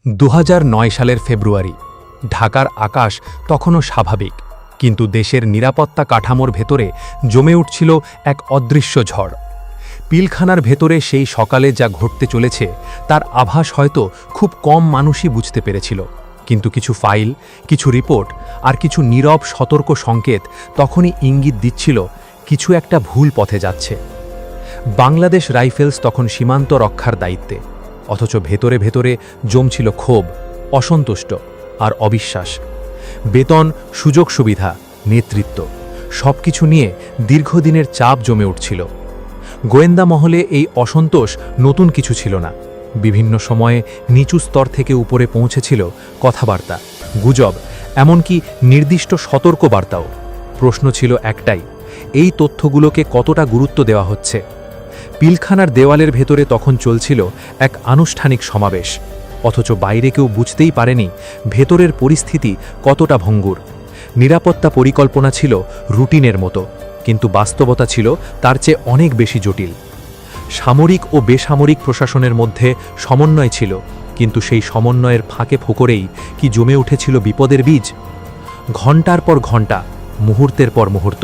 2009 সালের ফেব্রুয়ারি। ঢাকার আকাশ তখনও স্বাভাবিক, কিন্তু দেশের নিরাপত্তা কাঠামোর ভেতরে জমে উঠছিল এক অদৃশ্য ঝড়। পিলখানার ভেতরে সেই সকালে যা ঘটতে চলেছে তার আভাস হয়তো খুব কম মানুষই বুঝতে পেরেছিল, কিন্তু কিছু ফাইল, কিছু রিপোর্ট আর কিছু নীরব সতর্ক সংকেত তখনই ইঙ্গিত দিচ্ছিল কিছু একটা ভুল পথে যাচ্ছে। বাংলাদেশ রাইফেলস তখন সীমান্ত রক্ষার দায়িত্বে, অথচ ভেতরে ভেতরে জমছিল ক্ষোভ, অসন্তুষ্ট আর অবিশ্বাস। বেতন, সুযোগ সুবিধা, নেতৃত্ব সবকিছু নিয়ে দীর্ঘদিনের চাপ জমে উঠছিল। গোয়েন্দা মহলে এই অসন্তোষ নতুন কিছু ছিল না। বিভিন্ন সময়ে নিচু স্তর থেকে উপরে পৌঁছেছিল কথাবার্তা, গুজব, এমনকি নির্দিষ্ট সতর্কবার্তাও। প্রশ্ন ছিল একটাই, এই তথ্যগুলোকে কতটা গুরুত্ব দেওয়া হচ্ছে? পিলখানার দেওয়ালের ভেতরে তখন চলছিল এক আনুষ্ঠানিক সমাবেশ, অথচ বাইরে কেউ বুঝতেই পারেনি ভেতরের পরিস্থিতি কতটা ভঙ্গুর। নিরাপত্তা পরিকল্পনা ছিল রুটিনের মতো, কিন্তু বাস্তবতা ছিল তার চেয়ে অনেক বেশি জটিল। সামরিক ও বেসামরিক প্রশাসনের মধ্যে সমন্বয় ছিল, কিন্তু সেই সমন্বয়ের ফাঁকে ফোকরেই কি জমে উঠেছিল বিপদের বীজ। ঘণ্টার পর ঘণ্টা, মুহূর্তের পর মুহূর্ত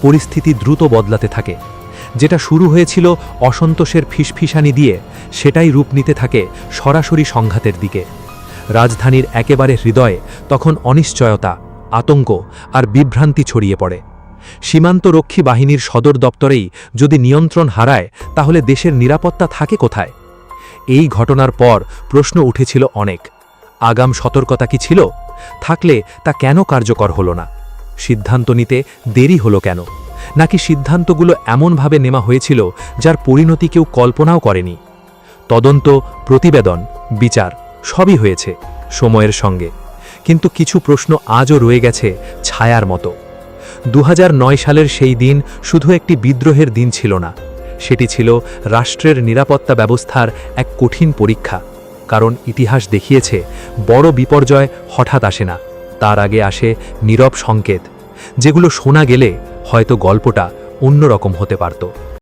পরিস্থিতি দ্রুত বদলাতে থাকে। যেটা শুরু হয়েছিল অসন্তোষের ফিসফিসানি দিয়ে, সেটাই রূপ নিতে থাকে সরাসরি সংঘাতের দিকে। রাজধানীর একেবারে হৃদয়ে তখন অনিশ্চয়তা, আতঙ্ক আর বিভ্রান্তি ছড়িয়ে পড়ে। সীমান্তরক্ষী বাহিনীর সদর দপ্তরেই যদি নিয়ন্ত্রণ হারায়, তাহলে দেশের নিরাপত্তা থাকে কোথায়? এই ঘটনার পর প্রশ্ন উঠেছিল অনেক। আগাম সতর্কতা কি ছিল? থাকলে তা কেন কার্যকর হলো না? সিদ্ধান্ত নিতে দেরি হলো কেন? নাকি সিদ্ধান্তগুলো এমনভাবে নেওয়া হয়েছিল যার পরিণতি কেউ কল্পনাও করেনি? তদন্ত, প্রতিবেদন, বিচার সবই হয়েছে সময়ের সঙ্গে, কিন্তু কিছু প্রশ্ন আজও রয়ে গেছে ছায়ার মতো। 2009 সালের সেই দিন শুধু একটি বিদ্রোহের দিন ছিল না, সেটি ছিল রাষ্ট্রের নিরাপত্তা ব্যবস্থার এক কঠিন পরীক্ষা। কারণ ইতিহাস দেখিয়েছে, বড় বিপর্যয় হঠাৎ আসে না, তার আগে আসে নীরব সংকেত, যেগুলো শোনা গেলে হয়তো গল্পটা অন্যরকম হতে পারত।